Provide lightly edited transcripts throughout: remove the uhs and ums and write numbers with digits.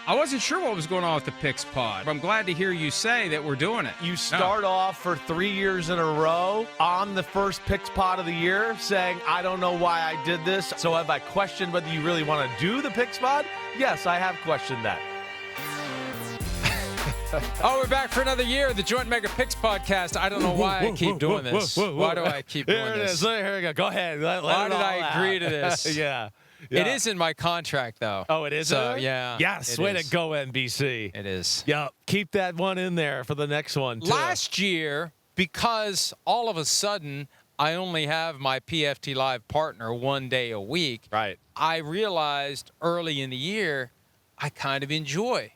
I wasn't sure what was going on with the Picks Pod. I'm glad to hear you say that we're doing it. You start off for 3 years in a row on the first Picks Pod of the year saying, I don't know why I did this. So have I questioned whether you really want to do the Picks Pod? Yes, I have questioned that. Oh, we're back for another year, the Joint Mega Picks podcast. I don't know why I keep doing this. Why do I keep doing this? Here we go. Go ahead. Why did I agree to this? Yeah. It is in my contract, though. Oh, it is? So, yeah. Yes, way to go, NBC. It is. Yeah, keep that one in there for the next one, too. Last year, because all of a sudden I only have my PFT Live partner 1 day a week, right? I realized early in the year I kind of enjoy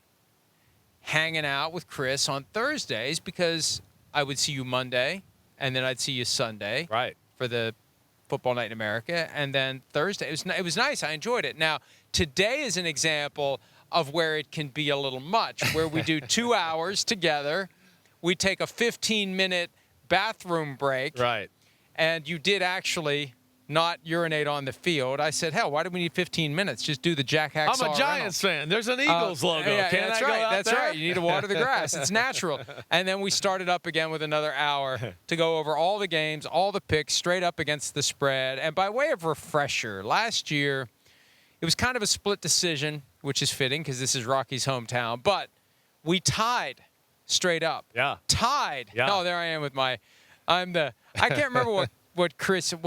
hanging out with Chris on Thursdays because I would see you Monday, and then I'd see you Sunday for the Football Night in America, and then Thursday. It was nice. I enjoyed it. Now, today is an example of where it can be a little much, where we do 2 hours together. We take a 15-minute bathroom break. Right. And you did actually not urinate on the field. I said, hell, why do we need 15 minutes? Just do the Jack Hacksaw I'm a Giants fan. There's an Eagles logo. Yeah, Can that's I go right. out That's there? right. You need to water the grass. It's natural. And then we started up again with another hour to go over all the games, all the picks, straight up against the spread. And by way of refresher, last year it was kind of a split decision, which is fitting because this is Rocky's hometown. But we tied straight up. Yeah. Tied. Yeah. Oh, there I am with my – I can't remember what Chris –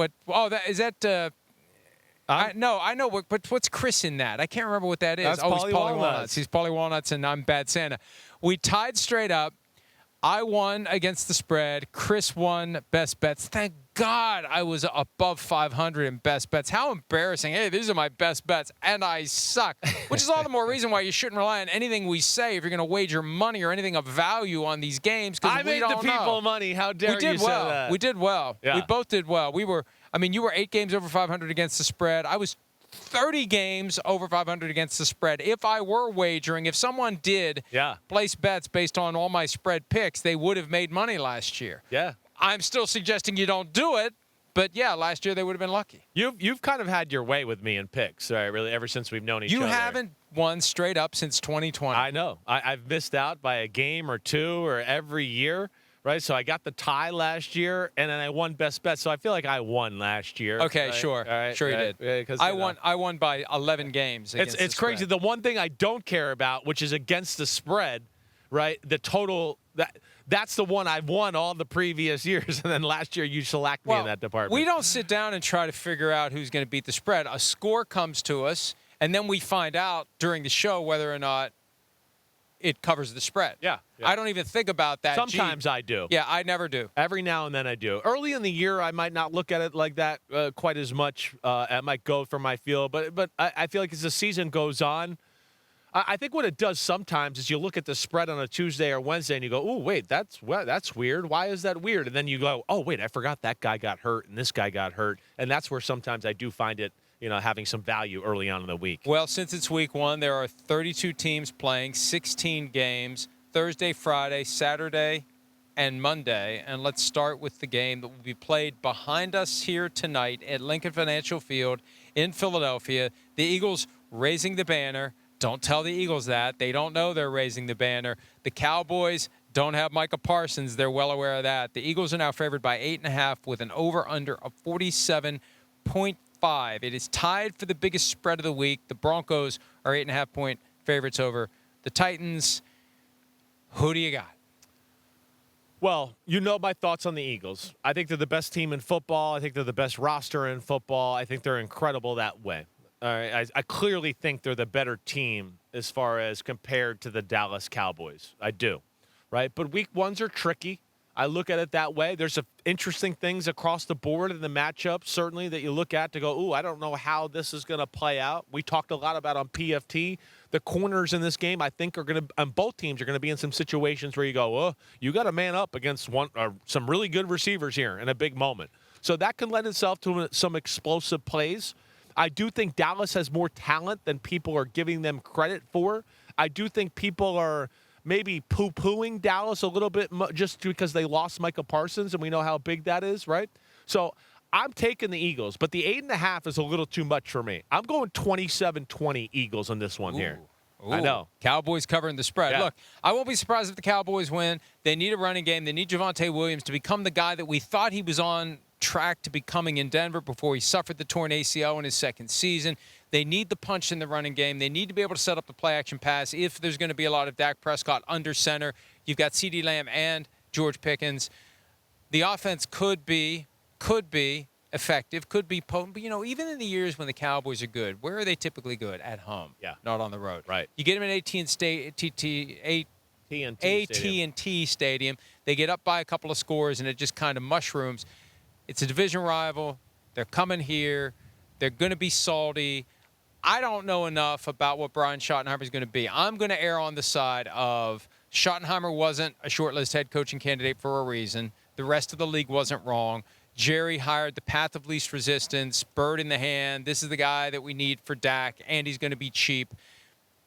I know, but what's Chris in that? I can't remember what that is. That's he's Pauly Walnuts. He's Pauly Walnuts, and I'm Bad Santa. We tied straight up. I won against the spread. Chris won best bets. Thank God I was above 500 in best bets. How embarrassing. Hey, these are my best bets, and I suck. Which is all the more reason why you shouldn't rely on anything we say if you're going to wager money or anything of value on these games. I made the people money. How dare you say that? We did well. Yeah. We both did well. You were 8 games over 500 against the spread. I was 30 games over 500 against the spread. If I were wagering, if someone did place bets based on all my spread picks, they would have made money last year. Yeah. I'm still suggesting you don't do it, but yeah, last year they would have been lucky. You've kind of had your way with me in picks, right? Really, ever since we've known each other. You haven't won straight up since 2020. I know. I've missed out by a game or two or every year. Right, so I got the tie last year, and then I won best bet. So I feel like I won last year. Okay, right? sure, All right, sure you right. did. Yeah, I won by 11 games. It's crazy. The one thing I don't care about, which is against the spread, right? The total that's the one I've won all the previous years, and then last year you shellacked me in that department. We don't sit down and try to figure out who's going to beat the spread. A score comes to us, and then we find out during the show whether or not it covers the spread. Yeah. I don't even think about that. Sometimes I do. Yeah, I never do. Every now and then I do. Early in the year, I might not look at it like that quite as much. I might go for my feel, but I feel like as the season goes on, I think what it does sometimes is you look at the spread on a Tuesday or Wednesday and you go, oh, wait, that's weird. Why is that weird? And then you go, oh, wait, I forgot that guy got hurt and this guy got hurt. And that's where sometimes I do find it, having some value early on in the week. Well, since it's week 1, there are 32 teams playing, 16 games, Thursday, Friday, Saturday, and Monday. And let's start with the game that will be played behind us here tonight at Lincoln Financial Field in Philadelphia. The Eagles raising the banner. Don't tell the Eagles that. They don't know they're raising the banner. The Cowboys don't have Micah Parsons. They're well aware of that. The Eagles are now favored by 8.5 with an over-under of 47.5. It is tied for the biggest spread of the week. The Broncos are 8.5-point favorites over the Titans. Who do you got? Well, you know my thoughts on the Eagles. I think they're the best team in football. I think they're the best roster in football. I think they're incredible that way. All right, I clearly think they're the better team as far as compared to the Dallas Cowboys. I do, right? But week 1s are tricky. I look at it that way. There's interesting things across the board in the matchup, certainly, that you look at to go, ooh, I don't know how this is going to play out. We talked a lot about on PFT. The corners in this game, I think, are going to, on both teams, are going to be in some situations where you go, oh, you got to man up against some really good receivers here in a big moment. So that can lend itself to some explosive plays. I do think Dallas has more talent than people are giving them credit for. I do think people are maybe poo-pooing Dallas a little bit just because they lost Micah Parsons, and we know how big that is, right? So I'm taking the Eagles, but the 8.5 is a little too much for me. I'm going 27-20 Eagles on this one here. I know. Cowboys covering the spread. Yeah. Look, I won't be surprised if the Cowboys win. They need a running game. They need Javonte Williams to become the guy that we thought he was on track to becoming in Denver before he suffered the torn ACL in his second season. They need the punch in the running game. They need to be able to set up the play-action pass if there's going to be a lot of Dak Prescott under center. You've got CeeDee Lamb and George Pickens. The offense could be effective, could be potent. But, even in the years when the Cowboys are good, where are they typically good? At home, not on the road. Right. You get them at AT&T Stadium. They get up by a couple of scores, and it just kind of mushrooms. It's a division rival. They're coming here. They're going to be salty. I don't know enough about what Brian Schottenheimer is going to be. I'm going to err on the side of Schottenheimer wasn't a shortlist head coaching candidate for a reason. The rest of the league wasn't wrong. Jerry hired the path of least resistance, bird in the hand. This is the guy that we need for Dak, and he's going to be cheap.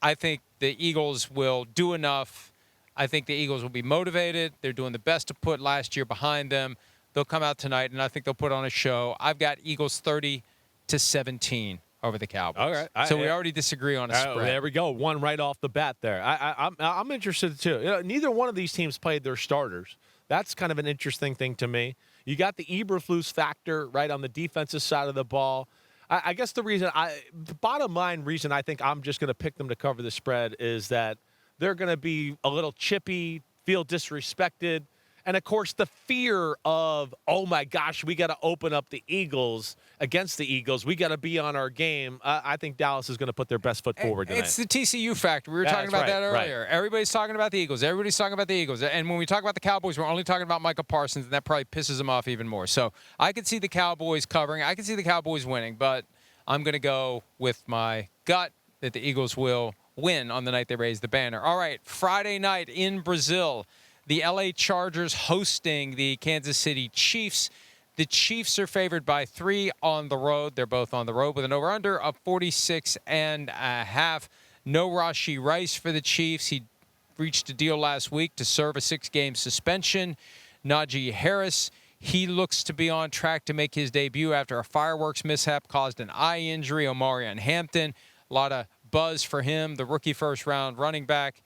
I think the Eagles will do enough. I think the Eagles will be motivated. They're doing the best to put last year behind them. They'll come out tonight, and I think they'll put on a show. I've got Eagles 30-17 over the Cowboys. All right. So we already disagree on a spread. There we go. One right off the bat there. I'm interested, too. Neither one of these teams played their starters. That's kind of an interesting thing to me. You got the Eberflus factor right on the defensive side of the ball. I guess the bottom line reason I think I'm just going to pick them to cover the spread is that they're going to be a little chippy, feel disrespected. And, of course, the fear of, oh, my gosh, we got to open up the Eagles against the Eagles. We got to be on our game. I think Dallas is going to put their best foot forward tonight. It's the TCU factor. We were talking about that earlier. Right. Everybody's talking about the Eagles. Everybody's talking about the Eagles. And when we talk about the Cowboys, we're only talking about Micah Parsons, and that probably pisses them off even more. So I could see the Cowboys covering. I could see the Cowboys winning, but I'm going to go with my gut that the Eagles will win on the night they raise the banner. All right, Friday night in Brazil. The LA Chargers hosting the Kansas City Chiefs. The Chiefs are favored by 3 on the road. They're both on the road with an over-under of 46.5. No Rashee Rice for the Chiefs. He reached a deal last week to serve a 6-game suspension. Najee Harris, he looks to be on track to make his debut after a fireworks mishap caused an eye injury. Omarion Hampton, a lot of buzz for him, the rookie first-round running back.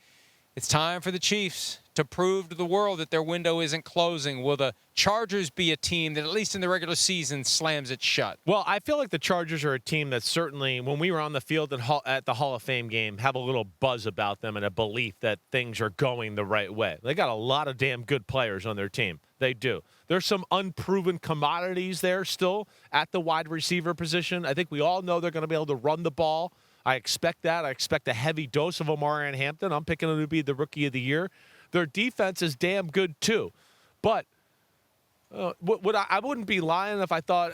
It's time for the Chiefs to prove to the world that their window isn't closing. Will the Chargers be a team that, at least in the regular season, slams it shut? Well, I feel like the Chargers are a team that certainly, when we were on the field at the Hall of Fame game, have a little buzz about them and a belief that things are going the right way. They got a lot of damn good players on their team. They do. There's some unproven commodities there still at the wide receiver position. I think we all know they're going to be able to run the ball. I expect that. I expect a heavy dose of Omarion Hampton. I'm picking him to be the Rookie of the Year. Their defense is damn good, too. But I wouldn't be lying if I thought,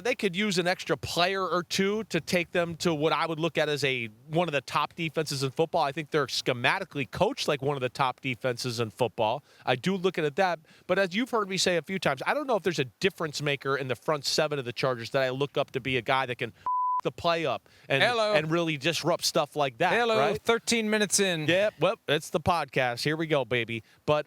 they could use an extra player or two to take them to what I would look at as one of the top defenses in football. I think they're schematically coached like one of the top defenses in football. I do look at that. But as you've heard me say a few times, I don't know if there's a difference maker in the front 7 of the Chargers that I look up to be a guy that can the play up and really disrupt stuff like that. Hello, right? 13 minutes in. Yeah, well, it's the podcast. Here we go, baby. But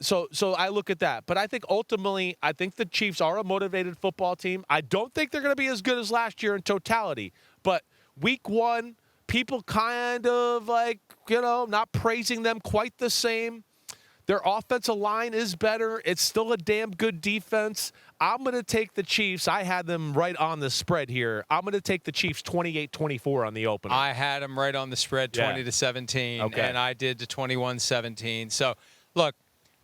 so I look at that. But I think ultimately, I think the Chiefs are a motivated football team. I don't think they're going to be as good as last year in totality. But week 1, people kind of not praising them quite the same. Their offensive line is better. It's still a damn good defense. I'm going to take the Chiefs. I had them right on the spread here. I'm going to take the Chiefs 28-24 on the opener. I had them right on the spread, 20-17, and I did to 21-17. So, look,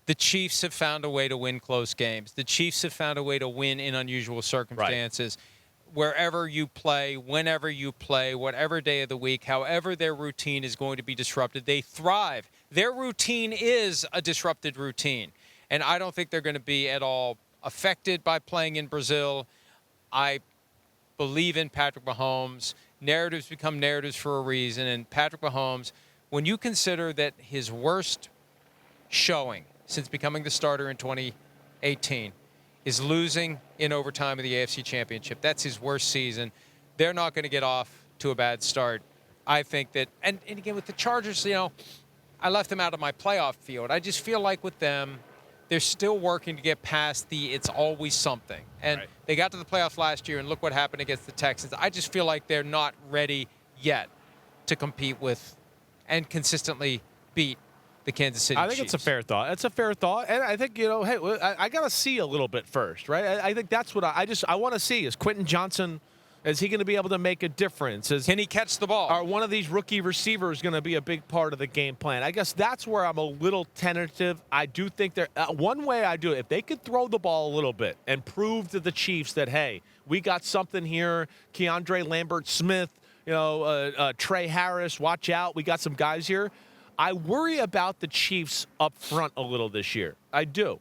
the Chiefs have found a way to win close games. The Chiefs have found a way to win in unusual circumstances. Right. Wherever you play, whenever you play, whatever day of the week, however their routine is going to be disrupted, they thrive. Their routine is a disrupted routine, and I don't think they're going to be at all affected by playing in Brazil. I believe in Patrick Mahomes. Narratives become narratives for a reason, and Patrick Mahomes, when you consider that his worst showing since becoming the starter in 2018 is losing in overtime of the AFC Championship. That's his worst season. They're not going to get off to a bad start. I think that, and again, with the Chargers, I left them out of my playoff field. I just feel like with them, they're still working to get past it's always something. And They got to the playoffs last year, and look what happened against the Texans. I just feel like they're not ready yet to compete with and consistently beat the Kansas City Chiefs. I think it's a fair thought. It's a fair thought. And I think, hey, I got to see a little bit first, right? I think that's what I want to see. Is Quentin Johnson, is he going to be able to make a difference? Can he catch the ball? Are one of these rookie receivers going to be a big part of the game plan? I guess that's where I'm a little tentative. I do think one way I do it, if they could throw the ball a little bit and prove to the Chiefs that, hey, we got something here, Keandre Lambert-Smith, Trey Harris, watch out, we got some guys here. I worry about the Chiefs up front a little this year. I do.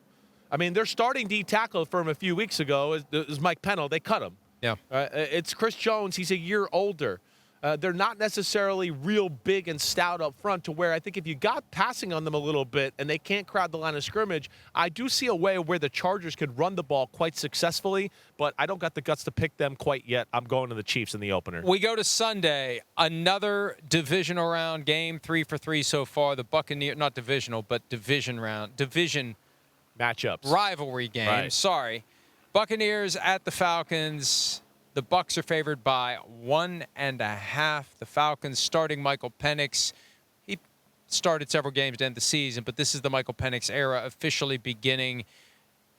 I mean, their starting D tackle from a few weeks ago is Mike Pennell. They cut him. Yeah. It's Chris Jones. He's a year older. They're not necessarily real big and stout up front to where I think if you got passing on them a little bit and they can't crowd the line of scrimmage, I do see a way where the Chargers could run the ball quite successfully, but I don't got the guts to pick them quite yet. I'm going to the Chiefs in the opener. We go to Sunday, another divisional round game, 3 for 3 so far. The Buccaneers, not divisional, but division matchups. Rivalry game. Right. Sorry. Buccaneers at the Falcons. The Bucs are favored by 1.5. The Falcons starting Michael Penix. He started several games to end the season, but this is the Michael Penix era officially beginning.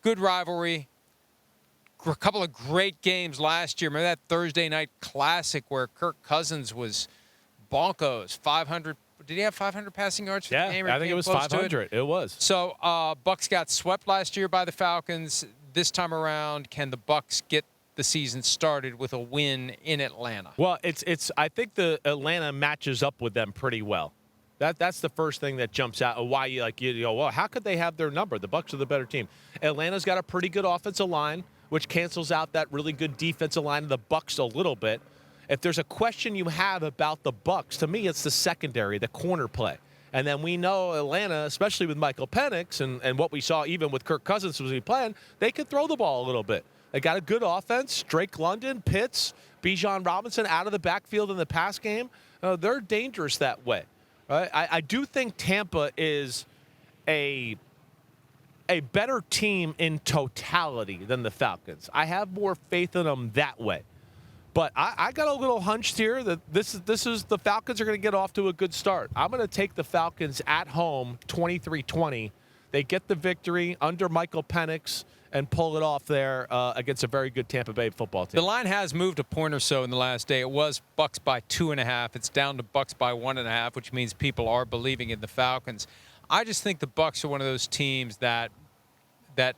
Good rivalry. A couple of great games last year. Remember that Thursday night classic where Kirk Cousins was bonkos, 500. Did he have 500 passing yards for the game? I think it was 500. It was. So Bucs got swept last year by the Falcons. This time around, can the Bucs get the season started with a win in Atlanta? Well, I think the Atlanta matches up with them pretty well. That's the first thing that jumps out. Why you go, well, how could they have their number? The Bucs are the better team. Atlanta's got a pretty good offensive line, which cancels out that really good defensive line of the Bucs a little bit. If there's a question you have about the Bucs, to me, it's the secondary, the corner play. And then we know Atlanta, especially with Michael Penix and what we saw even with Kirk Cousins was he playing, they could throw the ball a little bit. They got a good offense. Drake London, Pitts, Bijan Robinson out of the backfield in the pass game. They're dangerous that way. Right? I do think Tampa is a better team in totality than the Falcons. I have more faith in them that way. But I got a little hunch here that this is the Falcons are going to get off to a good start. I'm going to take the Falcons at home 23-20. They get the victory under Michael Penix and pull it off there against a very good Tampa Bay football team. The line has moved a point or so in the last day. It was Bucs by 2.5. It's down to Bucs by 1.5, which means people are believing in the Falcons. I just think the Bucs are one of those teams that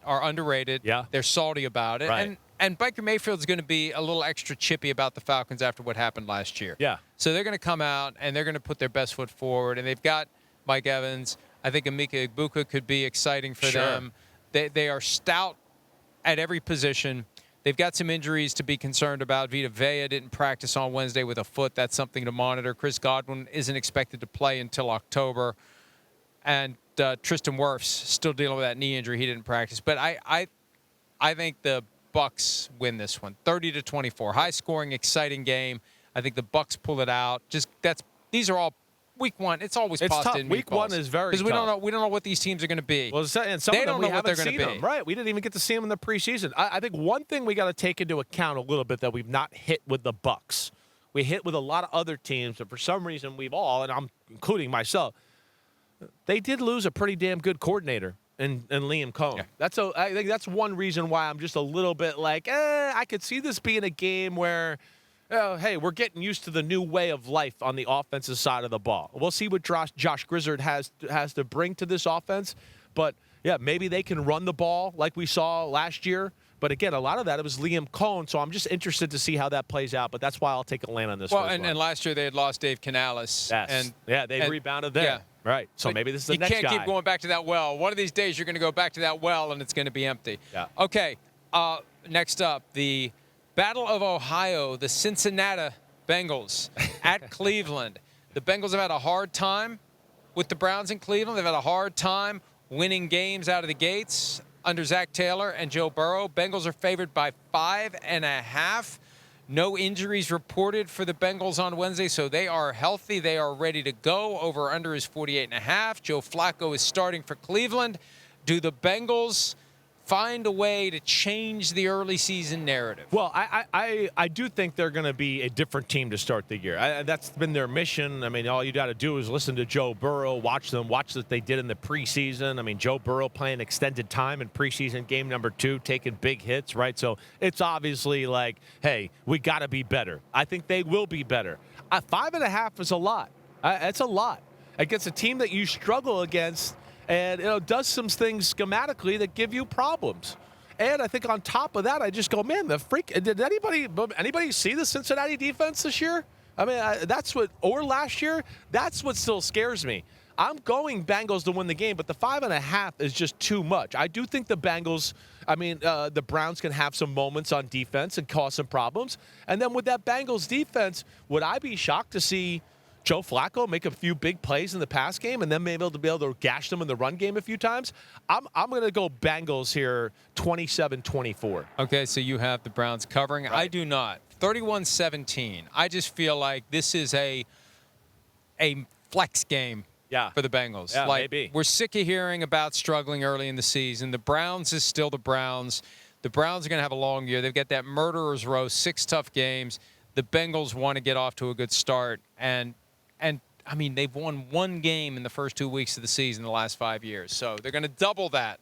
are underrated. Yeah. They're salty about it. Right. And Baker Mayfield's going to be a little extra chippy about the Falcons after what happened last year. Yeah. So they're going to come out and they're going to put their best foot forward. And they've got Mike Evans. I think Emeka Egbuka could be exciting for them. They are stout at every position. They've got some injuries to be concerned about. Vita Vea didn't practice on Wednesday with a foot. That's something to monitor. Chris Godwin isn't expected to play until October. And Tristan Wirfs still dealing with that knee injury. He didn't practice. But I think the Bucs win this one, 30-24. High-scoring, exciting game. I think the Bucs pull it out. These are all week one. It's always pasta tough. and Week meatballs. one is very tough. Because we don't know what these teams are going to be. Well, and some they of them don't know we what they're haven't going to seen be. them. Right. We didn't even get to see them in the preseason. I think one thing we got to take into account a little bit that we've not hit with the Bucs. We hit with a lot of other teams, but for some reason we've all, and I'm including myself, they did lose a pretty damn good coordinator in Liam Cohn. Yeah. I think that's one reason why I'm just a little bit like, I could see this being a game where, hey, we're getting used to the new way of life on the offensive side of the ball. We'll see what Josh Grizzard has to bring to this offense. But, yeah, maybe they can run the ball like we saw last year. But, again, a lot of that, it was Liam Cohn, so I'm just interested to see how that plays out. But that's why I'll take Atlanta on this Well, first and one. last year they had lost Dave Canales. Yes. They rebounded there. Yeah. Right. So But maybe this is the next guy. You can't keep going back to that well. One of these days you're going to go back to that well, and it's going to be empty. Yeah. Okay, next up, the Battle of Ohio, the Cincinnati Bengals at Cleveland. The Bengals have had a hard time with the Browns in Cleveland. They've had a hard time winning games out of the gates under Zach Taylor and Joe Burrow. Bengals are favored by 5.5. No injuries reported for the Bengals on Wednesday, so they are healthy. They are ready to go. Over under is 48.5. Joe Flacco is starting for Cleveland. Do the Bengals find a way to change the early season narrative? Well, I do think they're going to be a different team to start the year. That's been their mission. I mean, all you got to do is listen to Joe Burrow, watch what they did in the preseason. I mean, Joe Burrow playing extended time in preseason game number 2, taking big hits, right? So it's obviously like, hey, we got to be better. I think they will be better. 5.5 is a lot. It's a lot against a team that you struggle against. And does some things schematically that give you problems. And I think on top of that, I just go, man, did anybody see the Cincinnati defense this year? I mean, or last year, that's what still scares me. I'm going Bengals to win the game, but the 5.5 is just too much. I do think the Bengals, the Browns can have some moments on defense and cause some problems. And then with that Bengals defense, would I be shocked to see Joe Flacco make a few big plays in the pass game and then maybe be able to gash them in the run game a few times? I'm going to go Bengals here, 27-24. Okay, so you have the Browns covering. Right. I do not. 31-17. I just feel like this is a flex game for the Bengals. Yeah, like, maybe. We're sick of hearing about struggling early in the season. The Browns is still the Browns. The Browns are going to have a long year. They've got that murderer's row, 6 tough games. The Bengals want to get off to a good start. And I mean, they've won 1 game in the first 2 weeks of the season the last 5 years. So they're going to double that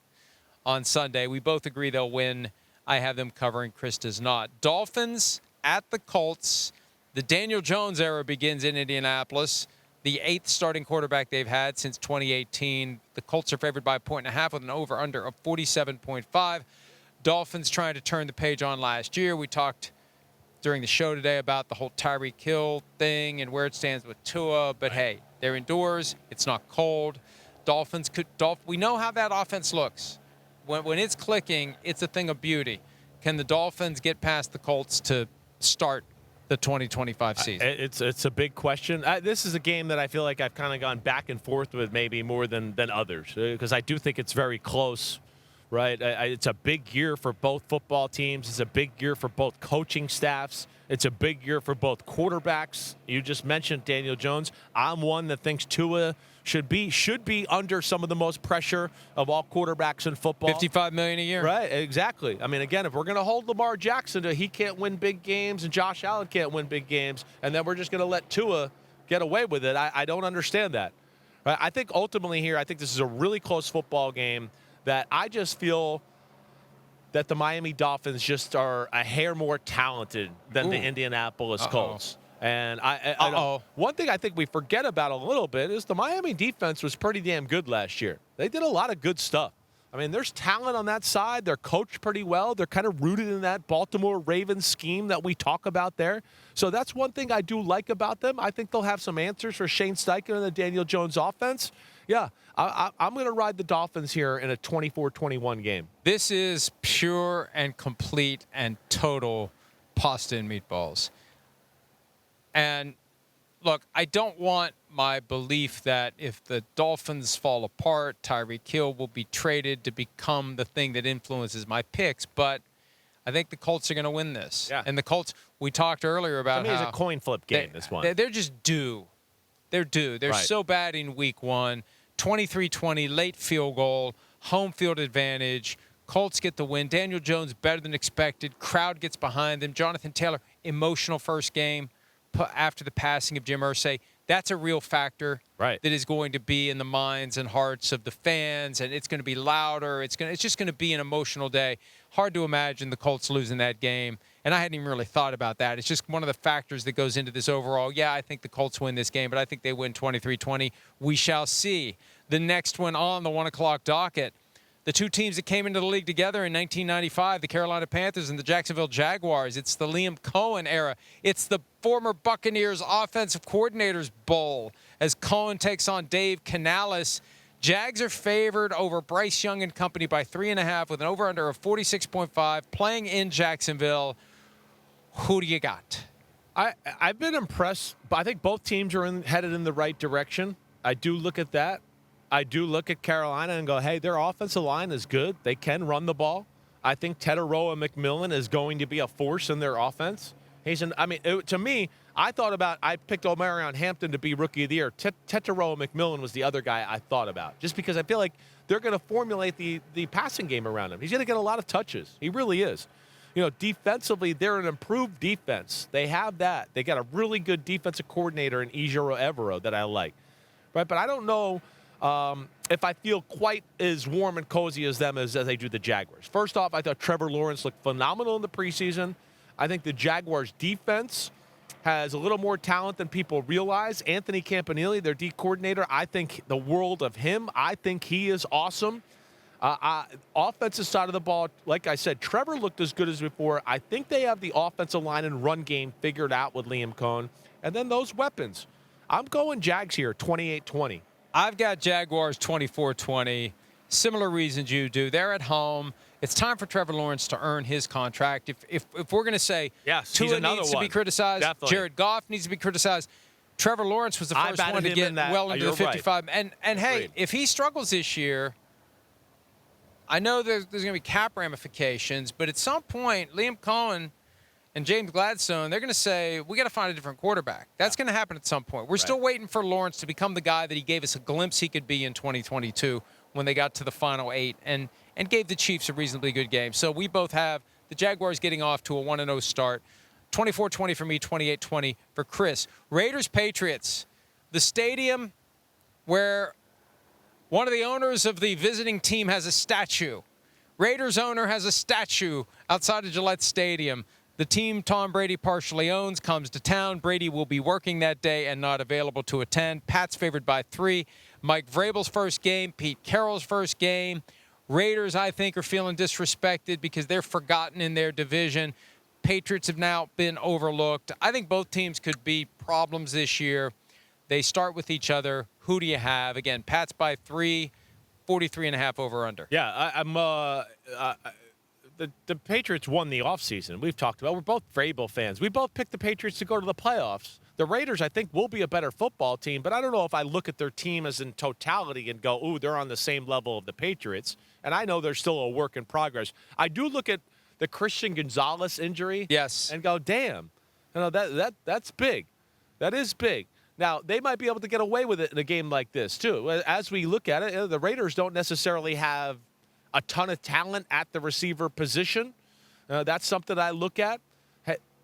on Sunday. We both agree they'll win. I have them covering. Chris does not. Dolphins at the Colts. The Daniel Jones era begins in Indianapolis. The 8th starting quarterback they've had since 2018. The Colts are favored by 1.5 with an over-under of 47.5. Dolphins trying to turn the page on last year. We talked during the show today about the whole Tyreek Hill thing and where it stands with Tua. But, hey, they're indoors. It's not cold. We know how that offense looks. When it's clicking, it's a thing of beauty. Can the Dolphins get past the Colts to start the 2025 season? It's a big question. This is a game that I feel like I've kind of gone back and forth with maybe more than others because I do think it's very close. Right, it's a big year for both football teams. It's a big year for both coaching staffs. It's a big year for both quarterbacks. You just mentioned Daniel Jones. I'm one that thinks Tua should be under some of the most pressure of all quarterbacks in football. $55 million a year. Right, exactly. I mean, again, if we're going to hold Lamar Jackson to he can't win big games and Josh Allen can't win big games, and then we're just going to let Tua get away with it, I don't understand that. Right? I think ultimately here, I think this is a really close football game that I just feel that the Miami Dolphins just are a hair more talented than the Indianapolis Colts. And one thing I think we forget about a little bit is the Miami defense was pretty damn good last year. They did a lot of good stuff. I mean, there's talent on that side. They're coached pretty well. They're kind of rooted in that Baltimore Ravens scheme that we talk about there. So that's one thing I do like about them. I think they'll have some answers for Shane Steichen and the Daniel Jones offense. Yeah, I'm going to ride the Dolphins here in a 24-21 game. This is pure and complete and total pasta and meatballs. And look, I don't want my belief that if the Dolphins fall apart, Tyreek Hill will be traded to become the thing that influences my picks. But I think the Colts are going to win this. Yeah. And the Colts, we talked earlier about how it's a coin flip game, this one. They're just due. They're due. They're so bad in week 1. 23-20, late field goal, home field advantage. Colts get the win. Daniel Jones better than expected. Crowd gets behind them. Jonathan Taylor, emotional first game after the passing of Jim Irsay. That's a real factor that is going to be in the minds and hearts of the fans, and it's going to be louder. It's just going to be an emotional day. Hard to imagine the Colts losing that game, and I hadn't even really thought about that. It's just one of the factors that goes into this overall. Yeah, I think the Colts win this game, but I think they win 23-20. We shall see. The next one on the 1 o'clock docket, the two teams that came into the league together in 1995, the Carolina Panthers and the Jacksonville Jaguars. It's the Liam Cohen era. It's the former Buccaneers Offensive Coordinators Bowl as Cohen takes on Dave Canales. Jags are favored over Bryce Young and company by 3.5 with an over-under of 46.5, playing in Jacksonville. Who do you got? I've been impressed. I think both teams are headed in the right direction. I do look at that. I do look at Carolina and go, hey, their offensive line is good. They can run the ball. I think Teteroa McMillan is going to be a force in their offense. To me, I picked Omarion Hampton to be Rookie of the Year. Tetairoa McMillan was the other guy I thought about, just because I feel like they're going to formulate the passing game around him. He's going to get a lot of touches. He really is. Defensively, they're an improved defense. They have that. They got a really good defensive coordinator in Ejiro Evero that I like. Right? But I don't know if I feel quite as warm and cozy as them as they do the Jaguars. First off, I thought Trevor Lawrence looked phenomenal in the preseason. I think the Jaguars' defense has a little more talent than people realize. Anthony Campanile, their D coordinator, I think the world of him. I think he is awesome. Offensive side of the ball, like I said, Trevor looked as good as before. I think they have the offensive line and run game figured out with Liam Cohn. And then those weapons. I'm going Jags here, 28-20. I've got Jaguars 24-20. Similar reasons you do. They're at home. It's time for Trevor Lawrence to earn his contract. If we're going to say Tua needs to be criticized, definitely. Jared Goff needs to be criticized, Trevor Lawrence was the first one to get well into the 55. Right. And hey, Agreed. if he struggles this year, I know there's going to be cap ramifications, but at some point, Liam Cohen and James Gladstone, they're going to say, we got to find a different quarterback. That's going to happen at some point. We're still waiting for Lawrence to become the guy that he gave us a glimpse he could be in 2022 when they got to the final 8 and gave the Chiefs a reasonably good game. So we both have the Jaguars getting off to a 1-0 start. 24-20 for me, 28-20 for Chris. Raiders-Patriots, the stadium where one of the owners of the visiting team has a statue. Raiders owner has a statue outside of Gillette Stadium. The team Tom Brady partially owns comes to town. Brady will be working that day and not available to attend. Pat's favored by 3. Mike Vrabel's first game, Pete Carroll's first game. Raiders, I think, are feeling disrespected because they're forgotten in their division. Patriots have now been overlooked. I think both teams could be problems this year. They start with each other. Who do you have? Again, Pat's by 3, 43.5 over under. Yeah, I'm the Patriots won the offseason. We've talked about. We're both Vrabel fans. We both picked the Patriots to go to the playoffs. The Raiders, I think, will be a better football team, but I don't know if I look at their team as in totality and go, ooh, they're on the same level of the Patriots. And I know they're still a work in progress. I do look at the Christian Gonzalez injury, yes, and go, damn, that's big. That is big. Now, they might be able to get away with it in a game like this, too. As we look at it, the Raiders don't necessarily have a ton of talent at the receiver position. That's something I look at.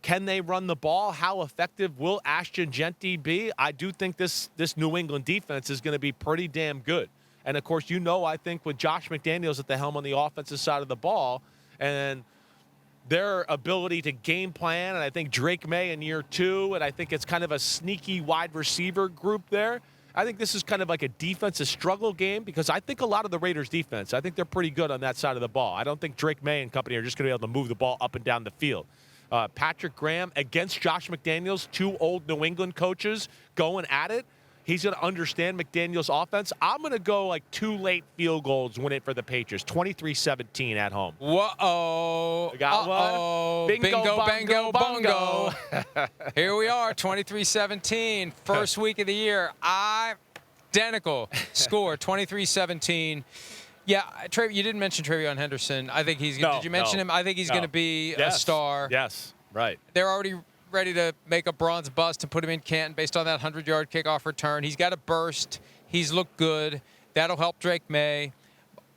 Can they run the ball? How effective will Ashton Genty be? I do think this New England defense is going to be pretty damn good. And, of course, I think with Josh McDaniels at the helm on the offensive side of the ball and their ability to game plan, and I think Drake May in year 2, and I think it's kind of a sneaky wide receiver group there. I think this is kind of like a defensive struggle game because I think a lot of the Raiders' defense, I think they're pretty good on that side of the ball. I don't think Drake May and company are just going to be able to move the ball up and down the field. Patrick Graham against Josh McDaniels, 2 old New England coaches going at it. He's going to understand McDaniels' offense. I'm going to go like 2 late field goals, win it for the Patriots, 23-17 at home. Whoa. Got one? Bingo, bango, bongo. Here we are, 23-17, first week of the year. Identical score, 23-17. Yeah, you didn't mention Travion Henderson. I think he's. Did you mention him? I think he's going to be a star. Yes, right. They're already ready to make a bronze bust and put him in Canton based on that 100-yard kickoff return. He's got a burst. He's looked good. That'll help Drake May.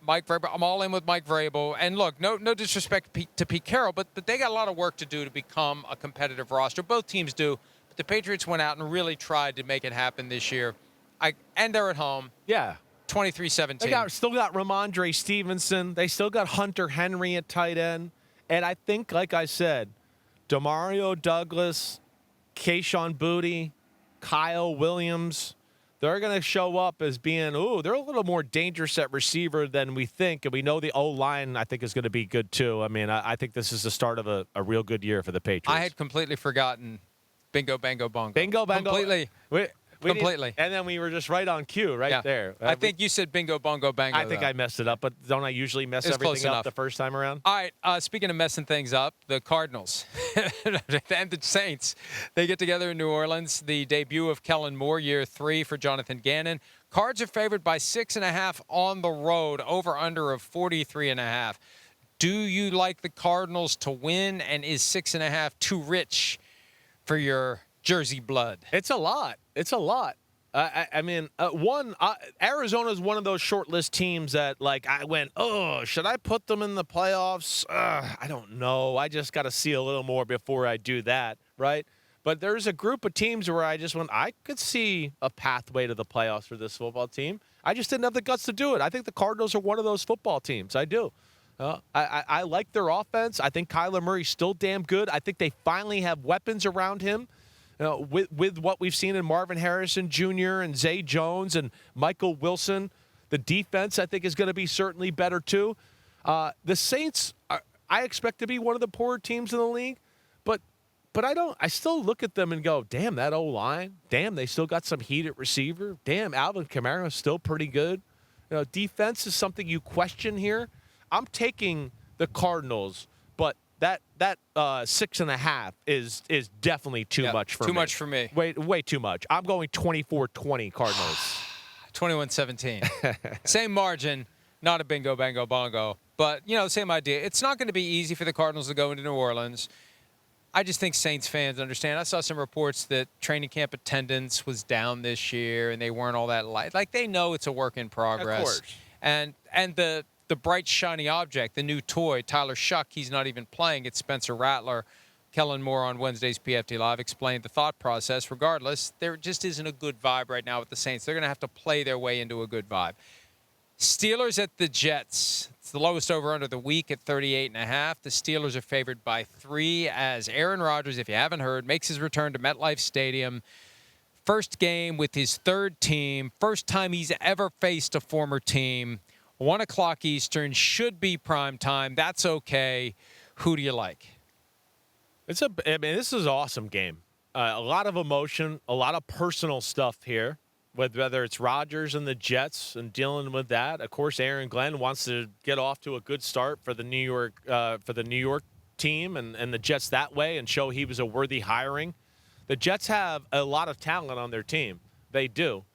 Mike Vrabel. I'm all in with Mike Vrabel. And look, no disrespect to Pete Carroll, but they got a lot of work to do to become a competitive roster. Both teams do. But the Patriots went out and really tried to make it happen this year. And they're at home. Yeah. 23-17. They still got Ramondre Stevenson. They still got Hunter Henry at tight end. And I think, like I said, Demario Douglas, Kayshon Boutte, Kyle Williams, they're going to show up as being, they're a little more dangerous at receiver than we think. And we know the O-line, I think, is going to be good, too. I mean, I think this is the start of a real good year for the Patriots. I had completely forgotten bingo, bango, bongo. Bingo, bango. Completely. Completely. And then we were just right on cue there. I think you said bingo, bongo, bango. I think I messed it up, but don't I usually mess everything up the first time around? All right, speaking of messing things up, the Cardinals and the Saints, they get together in New Orleans. The debut of Kellen Moore, year 3 for Jonathan Gannon. Cards are favored by 6.5 on the road, over-under of 43.5. Do you like the Cardinals to win, and is 6.5 too rich for your Jersey blood. It's a lot. It's a lot. I mean, Arizona is one of those short list teams that, like, I went, oh, should I put them in the playoffs? I don't know. I just got to see a little more before I do that, right? But there's a group of teams where I just went, I could see a pathway to the playoffs for this football team. I just didn't have the guts to do it. I think the Cardinals are one of those football teams. I do. I like their offense. I think Kyler Murray's still damn good. I think they finally have weapons around him. With what we've seen in Marvin Harrison Jr. and Zay Jones and Michael Wilson, the defense I think is going to be certainly better too. The Saints, I expect to be one of the poorer teams in the league, but I still look at them and go, damn, that O-line. Damn, they still got some heat at receiver. Damn, Alvin Kamara is still pretty good. Defense is something you question here. I'm taking the Cardinals, but that 6.5 is definitely too much for me. Too much for me. Way too much. I'm going 24-20 Cardinals. 21-17. Same margin, not a bingo, bango, bongo. But, same idea. It's not going to be easy for the Cardinals to go into New Orleans. I just think Saints fans understand. I saw some reports that training camp attendance was down this year and they weren't all that light. Like, they know it's a work in progress. Of course. And the bright, shiny object, the new toy, Tyler Shuck, he's not even playing. It's Spencer Rattler. Kellen Moore on Wednesday's PFT Live explained the thought process. Regardless, there just isn't a good vibe right now with the Saints. They're going to have to play their way into a good vibe. Steelers at the Jets. It's the lowest over-under of the week at 38.5. The Steelers are favored by 3 as Aaron Rodgers, if you haven't heard, makes his return to MetLife Stadium. First game with his third team. First time he's ever faced a former team. 1 o'clock Eastern, should be prime time. That's okay. Who do you like? This is an awesome game. A lot of emotion, a lot of personal stuff here. Whether it's Rodgers and the Jets and dealing with that. Of course, Aaron Glenn wants to get off to a good start for the New York team and the Jets that way and show he was a worthy hiring. The Jets have a lot of talent on their team. They do.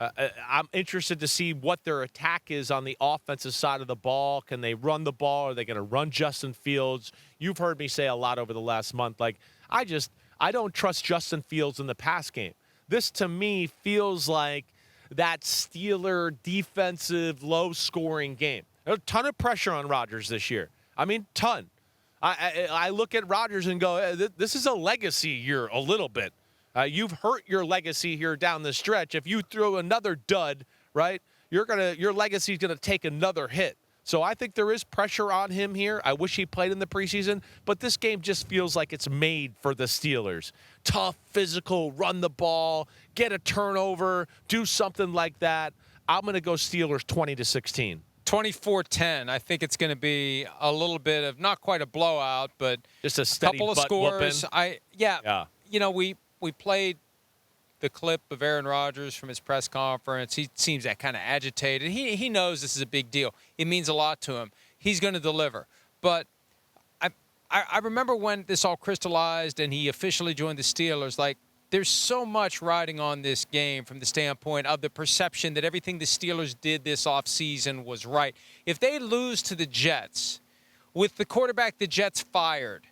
I'm interested to see what their attack is on the offensive side of the ball. Can they run the ball? Are they going to run Justin Fields? You've heard me say a lot over the last month. Like, I don't trust Justin Fields in the pass game. This, to me, feels like that Steeler defensive, low-scoring game. There's a ton of pressure on Rodgers this year. I mean, ton. I look at Rodgers and go, this is a legacy year a little bit. You've hurt your legacy here down the stretch. If you throw another dud, right, your legacy is going to take another hit. So I think there is pressure on him here. I wish he played in the preseason, but this game just feels like it's made for the Steelers. Tough, physical, run the ball, get a turnover, do something like that. I'm going to go Steelers 20-16. 24-10. I think it's going to be a little bit of not quite a blowout, but just a steady couple of scores. Yeah. We played the clip of Aaron Rodgers from his press conference. He seems that kind of agitated. He knows this is a big deal. It means a lot to him. He's going to deliver. But I remember when this all crystallized and he officially joined the Steelers, like, there's so much riding on this game from the standpoint of the perception that everything the Steelers did this offseason was right. If they lose to the Jets, with the quarterback the Jets fired,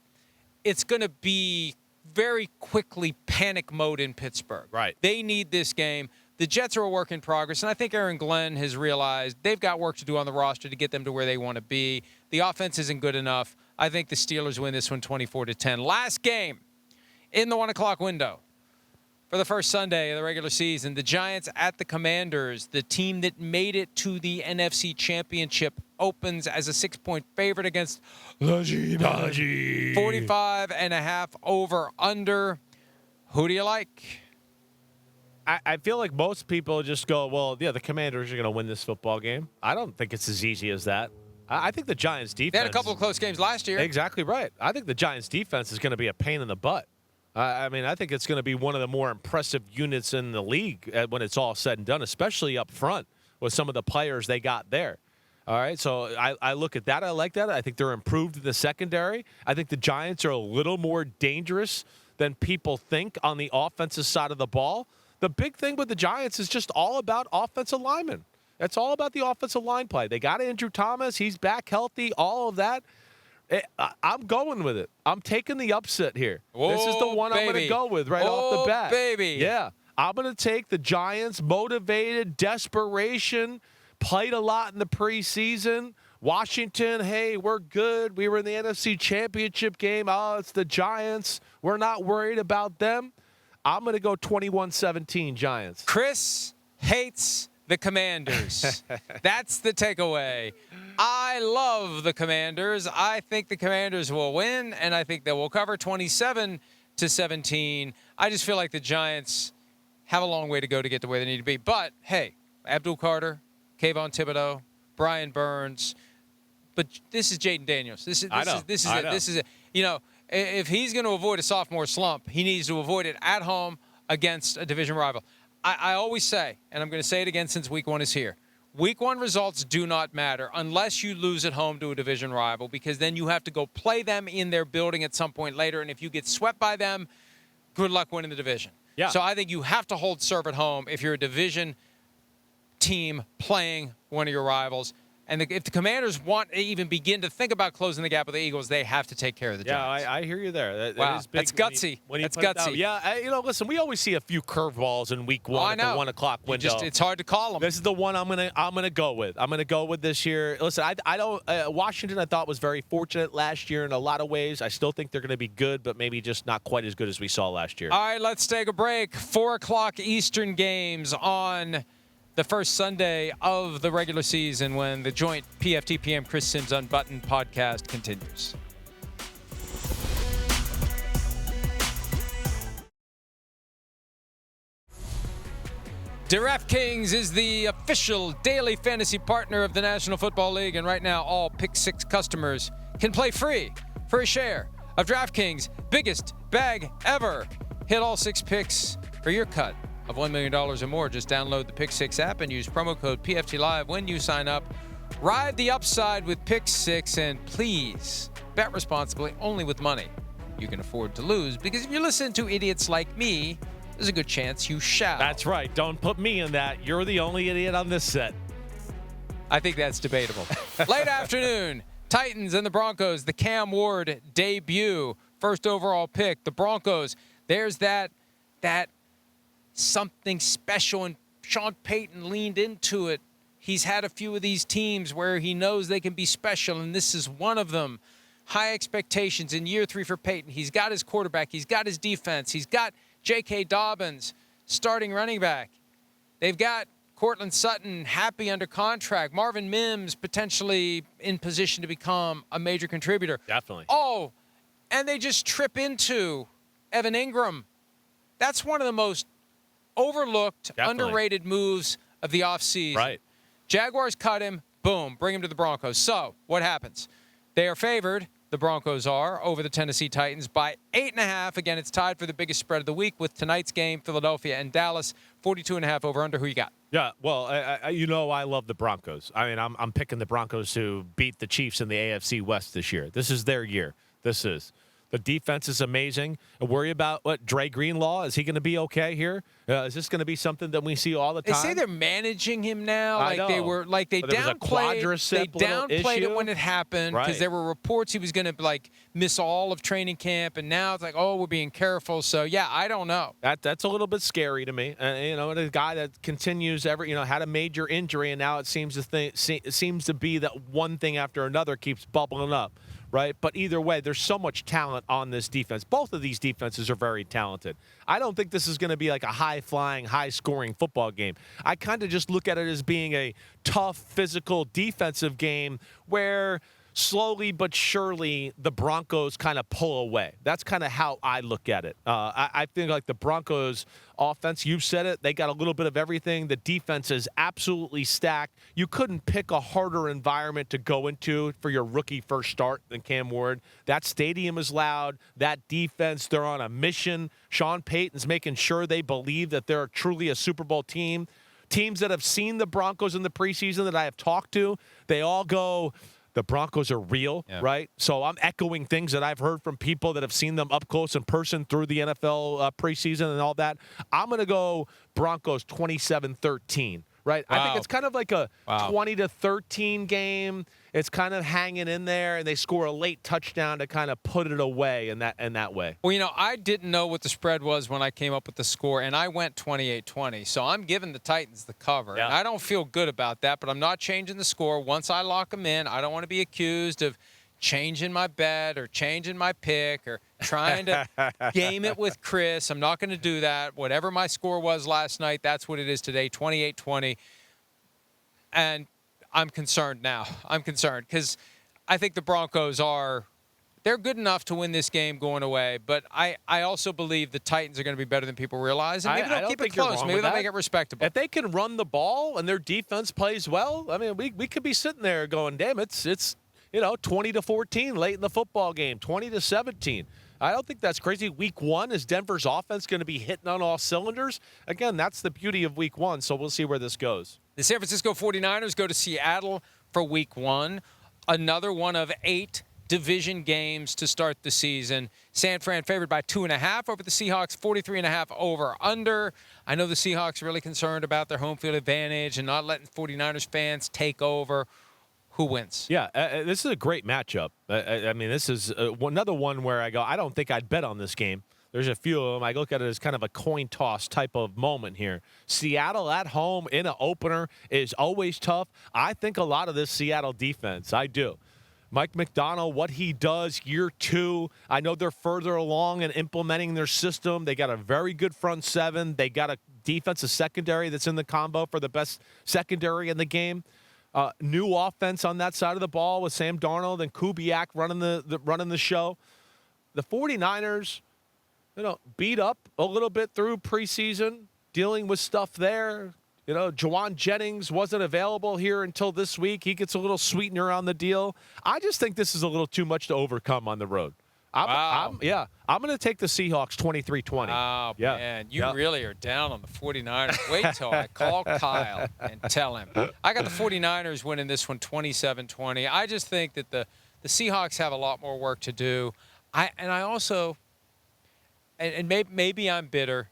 it's going to be very quickly panic mode in Pittsburgh. Right. They need this game. The Jets are a work in progress, and I think Aaron Glenn has realized they've got work to do on the roster to get them to where they want to be. The offense isn't good enough. I think the Steelers win this one 24-10. Last game in the 1 o'clock window for the first Sunday of the regular season. The Giants at the Commanders. The team that made it to the NFC Championship opens as a 6-point favorite against the G. 45.5 over under. Who do you like? I feel like most people just go, well, yeah, the Commanders are going to win this football game. I don't think it's as easy as that. I think the Giants' defense. They had a couple of close games last year. Exactly right. I think the Giants' defense is going to be a pain in the butt. I think it's going to be one of the more impressive units in the league when it's all said and done, especially up front with some of the players they got there. All right, so I look at that. I like that. I think they're improved in the secondary. I think the Giants are a little more dangerous than people think on the offensive side of the ball. The big thing with the Giants is just all about offensive linemen. It's all about the offensive line play. They got Andrew Thomas. He's back healthy, all of that. I'm going with it. I'm taking the upset here. Whoa, this is the one I'm going to go with right off the bat. Baby. Yeah. I'm going to take the Giants, motivated, desperation, played a lot in the preseason. Washington, hey, we're good. We were in the NFC Championship game. Oh, it's the Giants. We're not worried about them. I'm going to go 21-17 Giants. Chris hates the Commanders. That's the takeaway. I love the Commanders. I think the Commanders will win, and I think they will cover 27-17. I just feel like the Giants have a long way to go to get to where they need to be. But, hey, Abdul Carter, Kayvon Thibodeau, Brian Burns. But this is Jaden Daniels. This is it. You know, if he's going to avoid a sophomore slump, he needs to avoid it at home against a division rival. I always say, and I'm going to say it again since week 1 is here, week 1 results do not matter unless you lose at home to a division rival, because then you have to go play them in their building at some point later. And if you get swept by them, good luck winning the division. Yeah. So I think you have to hold serve at home if you're a division team playing one of your rivals. And if the Commanders want to even begin to think about closing the gap with the Eagles, they have to take care of the Giants. Yeah, I hear you there. Wow, is big that's gutsy. That's gutsy. Yeah, listen, we always see a few curveballs in week 1 at the 1 o'clock window. It's hard to call them. This is the one I'm gonna go with. I'm gonna go with this year. Listen, I don't. Washington, I thought was very fortunate last year in a lot of ways. I still think they're gonna be good, but maybe just not quite as good as we saw last year. All right, let's take a break. 4 o'clock Eastern games on the first Sunday of the regular season when the joint PFTPM Chris Simms Unbuttoned podcast continues. DraftKings is the official daily fantasy partner of the National Football League, and right now all Pick 6 customers can play free for a share of DraftKings' biggest bag ever. Hit all 6 picks for your cut of $1 million or more. Just download the Pick 6 app and use promo code PFTLive when you sign up. Ride the upside with Pick 6, and please bet responsibly, only with money you can afford to lose, because if you listen to idiots like me, there's a good chance you shall. That's right. Don't put me in that. You're the only idiot on this set. I think that's debatable. Late afternoon, Titans and the Broncos, the Cam Ward debut, first overall pick. The Broncos, there's that something special, and Sean Payton leaned into it. He's had a few of these teams where he knows they can be special, and this is one of them. High expectations in year 3 for Payton. He's got his quarterback. He's got his defense. He's got J.K. Dobbins, starting running back. They've got Cortland Sutton happy under contract. Marvin Mims potentially in position to become a major contributor. Definitely. Oh, and they just trip into Evan Ingram. That's one of the most overlooked, underrated moves of the offseason. Right. Jaguars cut him. Boom. Bring him to the Broncos. So what happens? They are favored. The Broncos are over the Tennessee Titans by 8.5. Again, it's tied for the biggest spread of the week with tonight's game, Philadelphia and Dallas. 42.5 over under. Who you got? Yeah, well, I love the Broncos. I mean, I'm picking the Broncos to beat the Chiefs in the AFC West this year. This is their year. This is. The defense is amazing. I worry about Dre Greenlaw. Is he going to be okay here? Is this going to be something that we see all the time? They say they're managing him now. I know. They downplayed it when it happened, because there were reports he was going to miss all of training camp, and now it's we're being careful. So yeah, I don't know. That's a little bit scary to me. And a guy that continues had a major injury, and now it seems to be that one thing after another keeps bubbling up. Right? But either way, there's so much talent on this defense. Both of these defenses are very talented. I don't think this is going to be like a high-flying, high-scoring football game. I kind of just look at it as being a tough, physical, defensive game where slowly but surely the Broncos kind of pull away. That's kind of how I look at it. I think the Broncos offense, you said it, they got a little bit of everything. The defense is absolutely stacked. You couldn't pick a harder environment to go into for your rookie first start than Cam Ward. That stadium is loud. That defense, they're on a mission. Sean Payton's making sure they believe that they're truly a Super Bowl team. Teams that have seen the Broncos in the preseason that I have talked to, they all go, the Broncos are real, right? So I'm echoing things that I've heard from people that have seen them up close in person through the NFL preseason and all that. I'm going to go Broncos 27-13, right? Wow. I think it's kind of like a Wow. 20-13 game. It's kind of hanging in there, and they score a late touchdown to kind of put it away in that way. Well, I didn't know what the spread was when I came up with the score, and I went 28-20. So I'm giving the Titans the cover. Yeah. And I don't feel good about that, but I'm not changing the score. Once I lock them in, I don't want to be accused of changing my bet or changing my pick or trying to game it with Chris. I'm not going to do that. Whatever my score was last night, that's what it is today, 28-20. And I'm concerned now. I'm concerned because I think the Broncos they're good enough to win this game going away, but I also believe the Titans are going to be better than people realize, and maybe they'll keep it close. Maybe they'll make it respectable. If they can run the ball and their defense plays well, I mean, we could be sitting there going, damn, it's 20-14 late in the football game, 20-17. I don't think that's crazy. Week 1, is Denver's offense going to be hitting on all cylinders? Again, that's the beauty of Week 1, so we'll see where this goes. The San Francisco 49ers go to Seattle for Week 1, another one of 8 division games to start the season. San Fran favored by 2.5 over the Seahawks, 43.5 over under. I know the Seahawks are really concerned about their home field advantage and not letting 49ers fans take over. Who wins? Yeah, this is a great matchup. I mean, this is another one where I go, I don't think I'd bet on this game. There's a few of them. I look at it as kind of a coin toss type of moment here. Seattle at home in an opener is always tough. I think a lot of this Seattle defense, I do. Mike McDonald, what he does year 2, I know they're further along in implementing their system. They got a very good front 7. They got a defensive secondary that's in the combo for the best secondary in the game. New offense on that side of the ball with Sam Darnold and Kubiak running the show. The 49ers, beat up a little bit through preseason, dealing with stuff there. Jawan Jennings wasn't available here until this week. He gets a little sweetener on the deal. I just think this is a little too much to overcome on the road. I'm going to take the Seahawks 23-20. Oh, yeah. man. You really are down on the 49ers. Wait till I call Kyle and tell him. I got the 49ers winning this one 27-20. I just think that the Seahawks have a lot more work to do. Maybe I'm bitter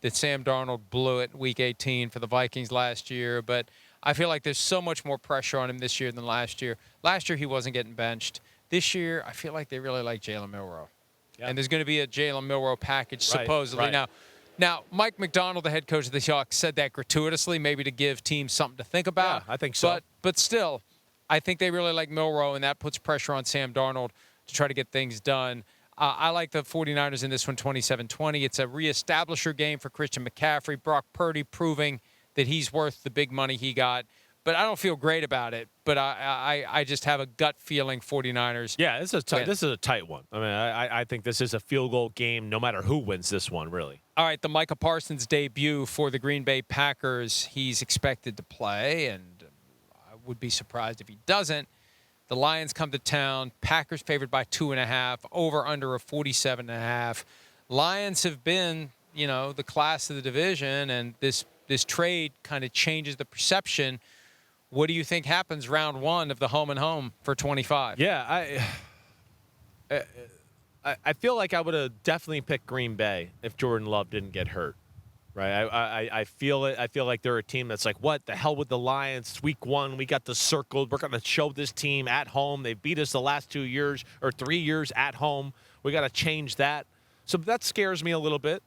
that Sam Darnold blew it in Week 18 for the Vikings last year, but I feel like there's so much more pressure on him this year than last year. Last year, he wasn't getting benched. This year, I feel like they really like Jalen Milroe. Yep. And there's going to be a Jalen Milroe package, supposedly. Right. Now, Mike McDonald, the head coach of the Seahawks, said that gratuitously, maybe to give teams something to think about. Yeah, I think so. But still, I think they really like Milroe, and that puts pressure on Sam Darnold to try to get things done. I like the 49ers in this one, 27-20. It's a reestablisher game for Christian McCaffrey. Brock Purdy proving that he's worth the big money he got. But I don't feel great about it. But I just have a gut feeling 49ers. Yeah, this is a tight one. I mean, I think this is a field goal game no matter who wins this one, really. All right, the Micah Parsons debut for the Green Bay Packers. He's expected to play, and I would be surprised if he doesn't. The Lions come to town. Packers favored by 2.5, over under of 47.5. Lions have been, the class of the division, and this trade kind of changes the perception. What do you think happens round 1 of the home and home for 25? Yeah, I feel like I would have definitely picked Green Bay if Jordan Love didn't get hurt. Right, I feel it. I feel like they're a team that's like, what the hell with the Lions? Week 1, we got the circled. We're going to show this team at home. They beat us the last 2 years or 3 years at home. We got to change that. So that scares me a little bit.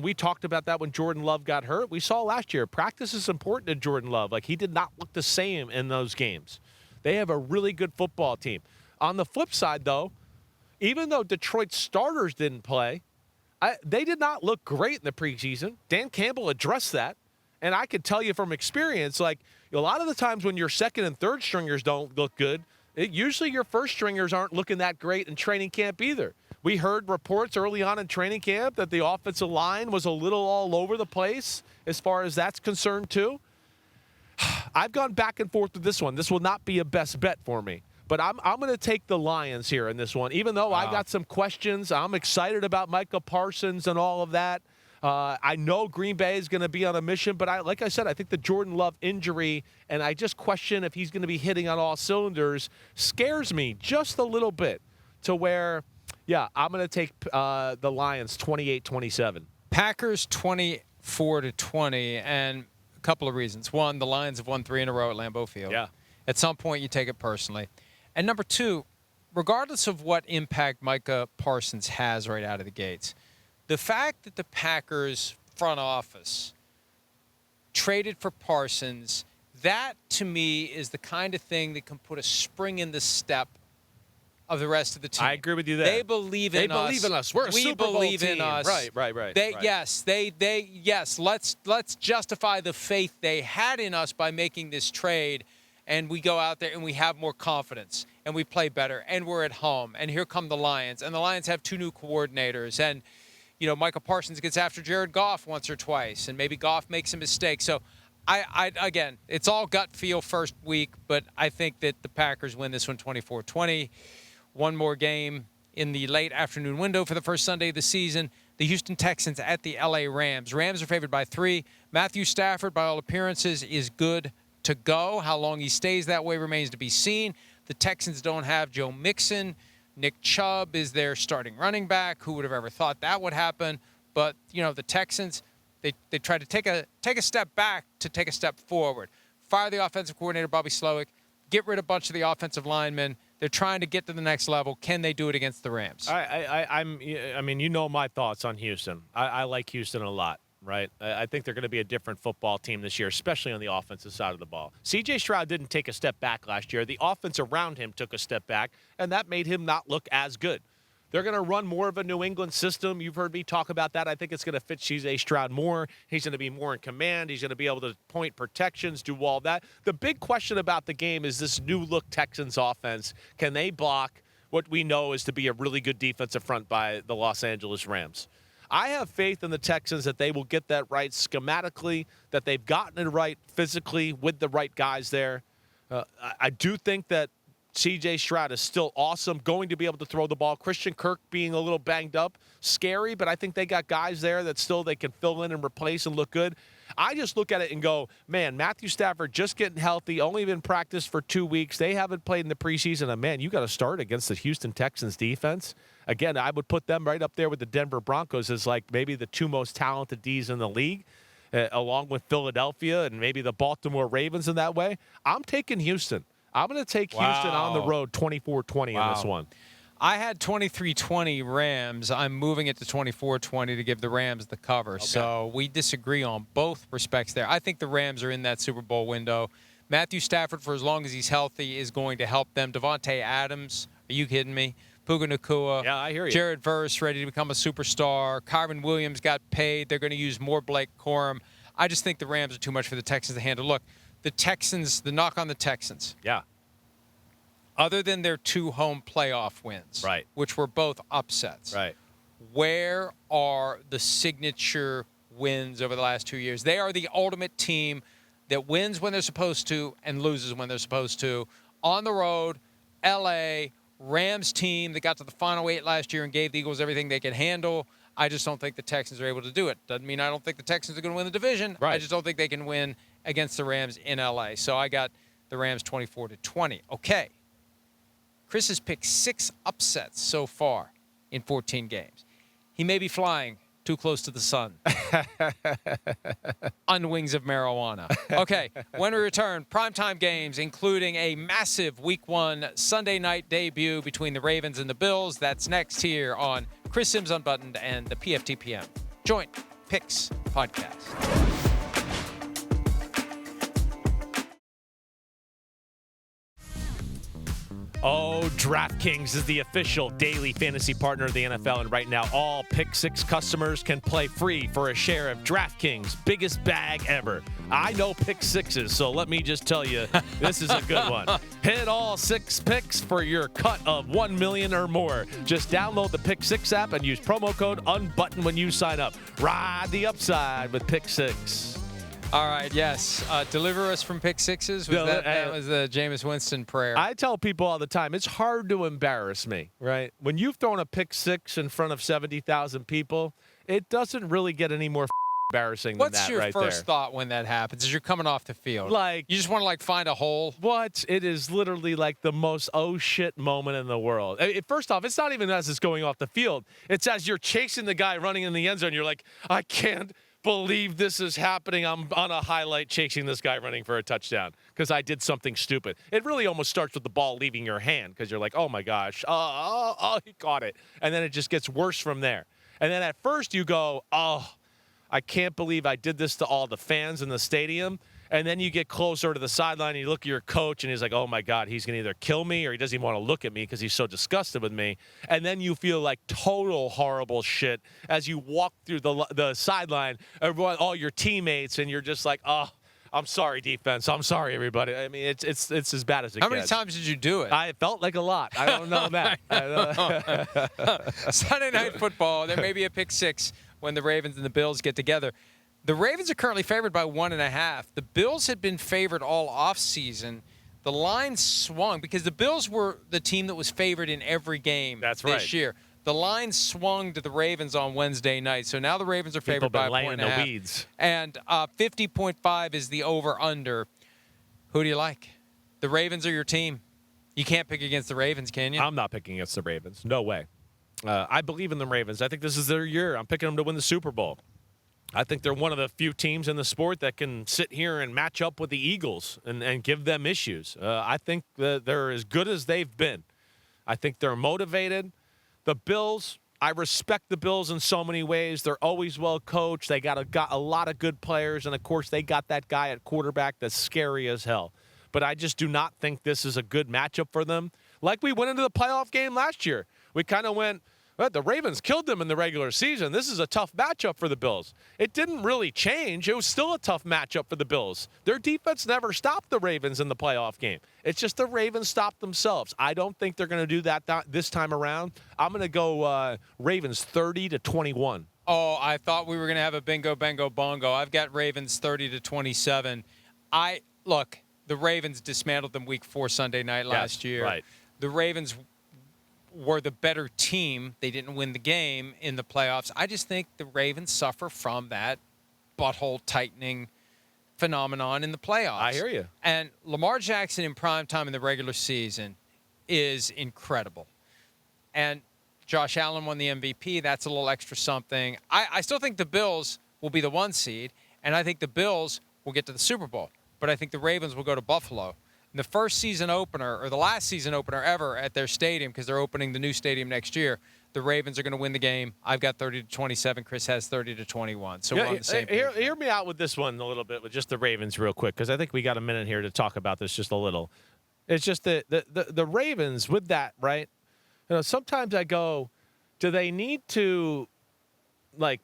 We talked about that when Jordan Love got hurt. We saw last year, practice is important to Jordan Love. Like, he did not look the same in those games. They have a really good football team. On the flip side, though, even though Detroit's starters didn't play, they did not look great in the preseason. Dan Campbell addressed that. And I can tell you from experience, like, a lot of the times when your second and third stringers don't look good, usually your first stringers aren't looking that great in training camp either. We heard reports early on in training camp that the offensive line was a little all over the place as far as that's concerned, too. I've gone back and forth with this one. This will not be a best bet for me. But I'm going to take the Lions here in this one. Even though I got some questions, I'm excited about Micah Parsons and all of that. I know Green Bay is going to be on a mission, but like I said, I think the Jordan Love injury, and I just question if he's going to be hitting on all cylinders, scares me just a little bit to where, I'm going to take the Lions 28-27. Packers 24-20, and couple of reasons. One, the Lions have won 3 in a row at Lambeau Field. Yeah. At some point, you take it personally. And number two, regardless of what impact Micah Parsons has right out of the gates, the fact that the Packers front office traded for Parsons, that to me is the kind of thing that can put a spring in the step of the rest of the team. I agree with you there. They believe in us. They believe in us. We're a we Super Bowl believe team. in us. Right. Yes. Let's justify the faith they had in us by making this trade, and we go out there and we have more confidence and we play better and we're at home. And here come the Lions, and the Lions have 2 new coordinators, and Micah Parsons gets after Jared Goff once or twice, and maybe Goff makes a mistake. So, again, it's all gut feel first week, but I think that the Packers win this one 24-20. One more game in the late afternoon window for the first Sunday of the season. The Houston Texans at the LA Rams. Rams are favored by 3. Matthew Stafford, by all appearances, is good to go. How long he stays that way remains to be seen. The Texans don't have Joe Mixon. Nick Chubb is their starting running back. Who would have ever thought that would happen? But, the Texans, they try to take a step back to take a step forward. Fire the offensive coordinator, Bobby Slowick. Get rid of a bunch of the offensive linemen. They're trying to get to the next level. Can they do it against the Rams? I mean, my thoughts on Houston. I like Houston a lot, right? I think they're going to be a different football team this year, especially on the offensive side of the ball. C.J. Stroud didn't take a step back last year. The offense around him took a step back, and that made him not look as good. They're going to run more of a New England system. You've heard me talk about that. I think it's going to fit C.J. Stroud more. He's going to be more in command. He's going to be able to point protections, do all that. The big question about the game is this new-look Texans offense. Can they block what we know is to be a really good defensive front by the Los Angeles Rams? I have faith in the Texans that they will get that right schematically, that they've gotten it right physically with the right guys there. I do think that C.J. Stroud is still awesome, going to be able to throw the ball. Christian Kirk being a little banged up, scary, but I think they got guys there that still they can fill in and replace and look good. I just look at it and go, man, Matthew Stafford just getting healthy, only been practiced for 2 weeks. They haven't played in the preseason. And, man, you got to start against the Houston Texans defense. Again, I would put them right up there with the Denver Broncos as like maybe the 2 most talented Ds in the league, along with Philadelphia and maybe the Baltimore Ravens in that way. I'm taking Houston. I'm going to take Houston on the road 24-20 in this one. I had 23-20 Rams. I'm moving it to 24-20 to give the Rams the cover. Okay. So we disagree on both respects there. I think the Rams are in that Super Bowl window. Matthew Stafford, for as long as he's healthy, is going to help them. Devontae Adams, are you kidding me? Puka Nacua. Yeah, I hear you. Jared Verse ready to become a superstar. Kyron Williams got paid. They're going to use more Blake Corum. I just think the Rams are too much for the Texans to handle. Look, the Texans, the knock on the Texans. Yeah. Other than their 2 home playoff wins, right, which were both upsets, right, where are the signature wins over the last 2 years? They are the ultimate team that wins when they're supposed to and loses when they're supposed to. On the road, L.A., Rams team that got to the final 8 last year and gave the Eagles everything they could handle. I just don't think the Texans are able to do it. Doesn't mean I don't think the Texans are going to win the division. Right. I just don't think they can win against the Rams in L.A. So I got the Rams 24-20. Okay. Chris has picked 6 upsets so far in 14 games. He may be flying too close to the sun on wings of marijuana. Okay, when we return, primetime games, including a massive Week 1 Sunday night debut between the Ravens and the Bills. That's next here on Chris Simms Unbuttoned and the PFTPM Joint Picks Podcast. Oh, DraftKings is the official daily fantasy partner of the NFL, and right now all Pick 6 customers can play free for a share of DraftKings' biggest bag ever. I know Pick 6s, so let me just tell you, this is a good one. Hit all 6 picks for your cut of $1 million or more. Just download the Pick 6 app and use promo code UNBUTTONED when you sign up. Ride the upside with Pick 6. All right, yes. Deliver us from pick sixes. That was the Jameis Winston prayer. I tell people all the time, it's hard to embarrass me, right? When you've thrown a pick 6 in front of 70,000 people, it doesn't really get any more embarrassing than that right there. What's your first thought when that happens? As you're coming off the field, like you just want to find a hole. What? It is literally like the most oh shit moment in the world. First off, it's not even as it's going off the field. It's as you're chasing the guy running in the end zone. You're like, I can't believe this is happening. I'm on a highlight chasing this guy running for a touchdown because I did something stupid. It really almost starts with the ball leaving your hand because you're like, oh, my gosh, he caught it. And then it just gets worse from there. And then at first you go, oh, I can't believe I did this to all the fans in the stadium. And then you get closer to the sideline and you look at your coach and he's like, oh, my God, he's going to either kill me or he doesn't even want to look at me because he's so disgusted with me. And then you feel like total horrible shit as you walk through the sideline, everyone, all your teammates, and you're just like, oh, I'm sorry, defense. I'm sorry, everybody. I mean, it's as bad as it gets. How many times did you do it? I felt like a lot. I don't know that. Sunday Night Football, there may be a pick six when the Ravens and the Bills get together. The Ravens are currently favored by 1.5. The Bills had been favored all offseason. The line swung because the Bills were the team that was favored in every game this year. The line swung to the Ravens on Wednesday night. So now the Ravens are favored by 1.5. The weeds. And 50.5 is the over-under. Who do you like? The Ravens are your team. You can't pick against the Ravens, can you? I'm not picking against the Ravens. No way. I believe in the Ravens. I think this is their year. I'm picking them to win the Super Bowl. I think they're one of the few teams in the sport that can sit here and match up with the Eagles and give them issues. I think that they're as good as they've been. I think they're motivated. The Bills, I respect the Bills in so many ways. They're always well coached. They got a lot of good players, and, of course, they got that guy at quarterback that's scary as hell. But I just do not think this is a good matchup for them. Like we went into the playoff game last year. We kind of went, well, the Ravens killed them in the regular season. This is a tough matchup for the Bills. It didn't really change. It was still a tough matchup for the Bills. Their defense never stopped the Ravens in the playoff game. It's just the Ravens stopped themselves. I don't think they're going to do that this time around. I'm going to go Ravens 30-21. Oh, I thought we were going to have a bingo, bango, bongo. I've got Ravens 30-27. Look, the Ravens dismantled them week 4 Sunday night last year. Right. The Ravens were the better team. They didn't win the game in the playoffs. I just think the Ravens suffer from that butthole tightening phenomenon in the playoffs. I hear you. And Lamar Jackson in prime time in the regular season is incredible. And Josh Allen won the MVP. That's a little extra something. I still think the Bills will be the 1 seed, and I think the Bills will get to the Super Bowl. But I think the Ravens will go to Buffalo. The first season opener, or the last season opener ever at their stadium, because they're opening the new stadium next year, the Ravens are going to win the game. I've got 30-27. Chris has 30-21. So we're on the same page. Hear me out with this one a little bit, with just the Ravens real quick, because I think we got a minute here to talk about this just a little. It's just the Ravens with that, right? You know, sometimes I go, do they need to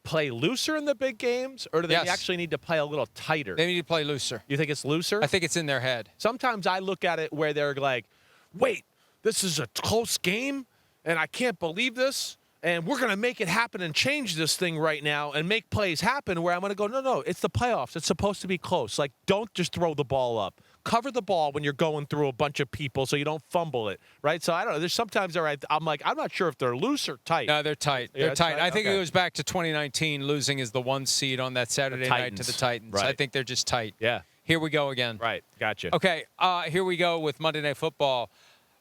play looser in the big games, or do they actually need to play a little tighter? They need to play looser. You think it's looser? I think it's in their head. Sometimes I look at it where they're like, wait, this is a close game, and I can't believe this, and we're going to make it happen and change this thing right now and make plays happen, where I'm going to go, no, it's the playoffs. It's supposed to be close. Like, don't just throw the ball up. Cover the ball when you're going through a bunch of people so you don't fumble it, right? So I don't know. There's sometimes I'm like, I'm not sure if they're loose or tight. No, they're tight. They're tight. I think it goes back to 2019, losing as the 1 seed on that Saturday night to the Titans. Right. I think they're just tight. Yeah. Here we go again. Right. Gotcha. Okay. Here we go with Monday Night Football.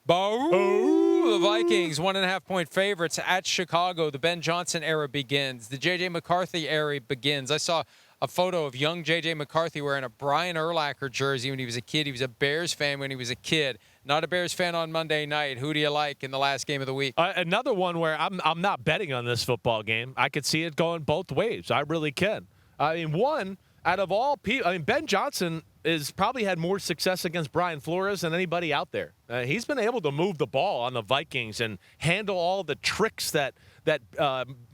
The Vikings, 1.5-point favorites at Chicago. The Ben Johnson era begins. The J.J. McCarthy era begins. I saw a photo of young J.J. McCarthy wearing a Brian Urlacher jersey when he was a kid. He was a Bears fan when he was a kid. Not a Bears fan on Monday night. Who do you like in the last game of the week? Another one where I'm not betting on this football game. I could see it going both ways. I really can. I mean, one, out of all people, Ben Johnson is probably had more success against Brian Flores than anybody out there. He's been able to move the ball on the Vikings and handle all the tricks that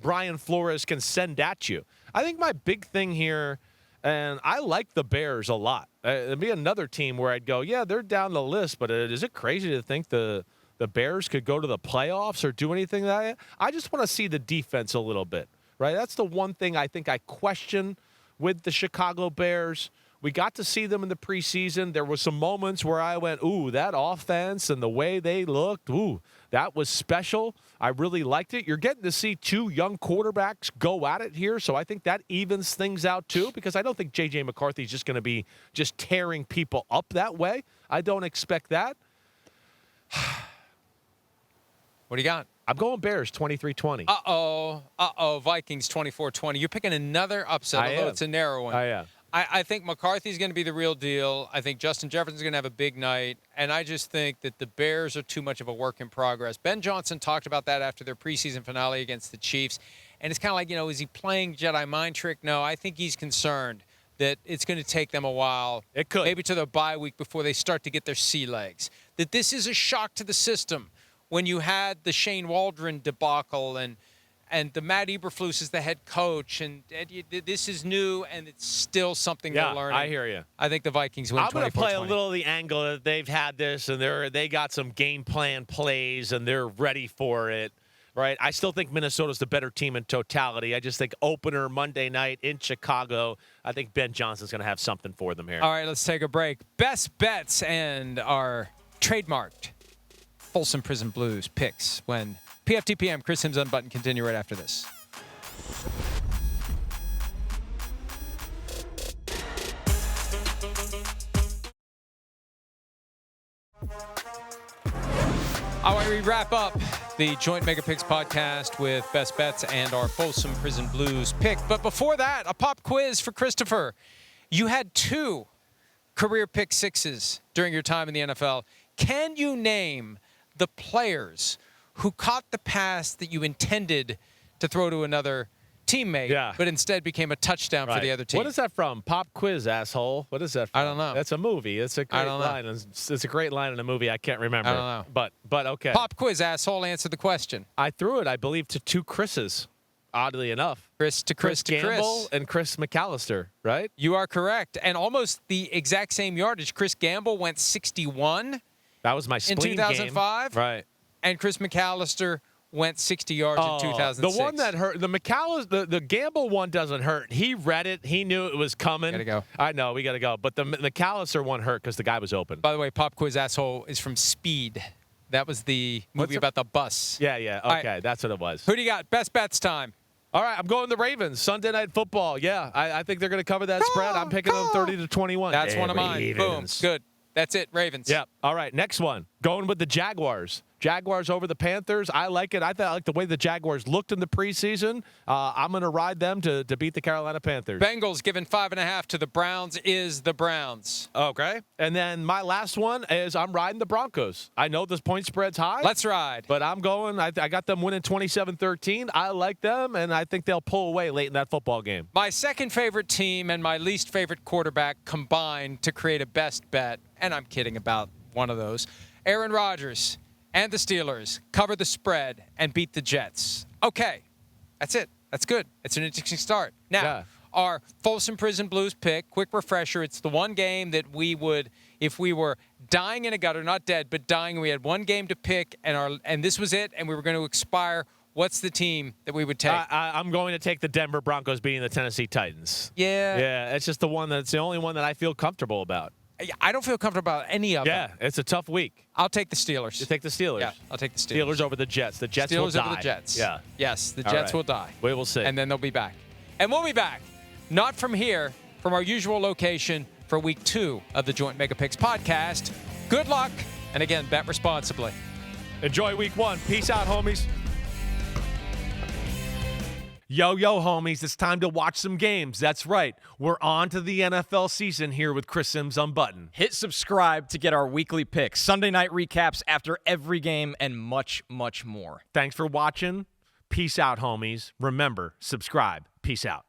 Brian Flores can send at you. I think my big thing here, and I like the Bears a lot. It'd be another team where I'd go, yeah, they're down the list, but is it crazy to think the Bears could go to the playoffs or do anything like that? I just want to see the defense a little bit, right? That's the one thing I think I question with the Chicago Bears. We got to see them in the preseason. There were some moments where I went, ooh, that offense and the way they looked, ooh, that was special. I really liked it. You're getting to see 2 young quarterbacks go at it here, so I think that evens things out too, because I don't think J.J. McCarthy is just going to be just tearing people up that way. I don't expect that. What do you got? I'm going Bears 23-20. Vikings 24-20. You're picking another upset, although it's a narrow one. I am. I think McCarthy's going to be the real deal. I think Justin Jefferson's going to have a big night. And I just think that the Bears are too much of a work in progress. Ben Johnson talked about that after their preseason finale against the Chiefs. And it's kind of like, is he playing Jedi mind trick? No, I think he's concerned that it's going to take them a while. It could. Maybe to their bye week before they start to get their sea legs. That this is a shock to the system when you had the Shane Waldron debacle and the Matt Eberflus is the head coach, and this is new, and it's still something they're learning. I hear you. I think the Vikings win 24-20. I'm going to play a little of the angle that they've had this, and they got some game plan plays, and they're ready for it, right? I still think Minnesota's the better team in totality. I just think opener Monday night in Chicago, I think Ben Johnson's going to have something for them here. All right, let's take a break. Best bets and our trademarked Folsom Prison Blues picks when PFTPM, Chris Simms Unbuttoned, continue right after this. All right, we wrap up the Joint Megapicks podcast with Best Bets and our Folsom Prison Blues pick. But before that, a pop quiz for Christopher. You had 2 career pick sixes during your time in the NFL. Can you name the players who caught the pass that you intended to throw to another teammate, but instead became a touchdown for the other team? What is that from? Pop quiz, asshole. What is that from? I don't know. That's a movie. It's a great line. It's a great line in a movie. I can't remember. I don't know. But okay. Pop quiz, asshole. Answer the question. I threw it, I believe, to 2 Chris's, oddly enough. Chris Gamble and Chris McAllister, right? You are correct. And almost the exact same yardage. Chris Gamble went 61. That was my spleen in 2005. Game. Right. And Chris McAllister went 60 yards in 2006. The one that hurt, the McAllister, the Gamble one doesn't hurt. He read it. He knew it was coming. Gotta go. I know, we got to go. But the McAllister one hurt because the guy was open. By the way, Pop Quiz Asshole is from Speed. That was the movie about the bus. Yeah. Okay, right. That's what it was. Who do you got? Best bets time. All right, I'm going the Ravens. Sunday Night Football. Yeah, I think they're going to cover that spread. I'm picking them 30-21. That's one of mine. Boom. Good. That's it, Ravens. Yeah. All right, next one. Going with the Jaguars. Jaguars over the Panthers. I like it. I like the way the Jaguars looked in the preseason. I'm going to ride them to beat the Carolina Panthers. Bengals given 5.5 to the Browns is the Browns. Okay. And then my last one is I'm riding the Broncos. I know this point spread's high. Let's ride. But I'm going. I got them winning 27-13. I like them, and I think they'll pull away late in that football game. My second favorite team and my least favorite quarterback combined to create a best bet, and I'm kidding about one of those. Aaron Rodgers and the Steelers cover the spread and beat the Jets. Okay, that's it. That's good. It's an interesting start. Now, our Folsom Prison Blues pick, quick refresher, it's the one game that we would, if we were dying in a gutter, not dead, but dying, we had one game to pick, and this was it, and we were going to expire. What's the team that we would take? I'm going to take the Denver Broncos beating the Tennessee Titans. Yeah, it's just the only one that I feel comfortable about. I don't feel comfortable about any of them. Yeah, it's a tough week. I'll take the Steelers. You take the Steelers? Yeah, I'll take the Steelers. Steelers over the Jets. The Jets will die. Steelers over the Jets. Yeah. Yes, the Jets will die. We will see. And then they'll be back. And we'll be back, not from here, from our usual location for week 2 of the Joint Megapicks podcast. Good luck, and again, bet responsibly. Enjoy week 1. Peace out, homies. Yo, homies, it's time to watch some games. That's right. We're on to the NFL season here with Chris Simms Unbuttoned. Hit subscribe to get our weekly picks, Sunday night recaps after every game, and much, much more. Thanks for watching. Peace out, homies. Remember, subscribe. Peace out.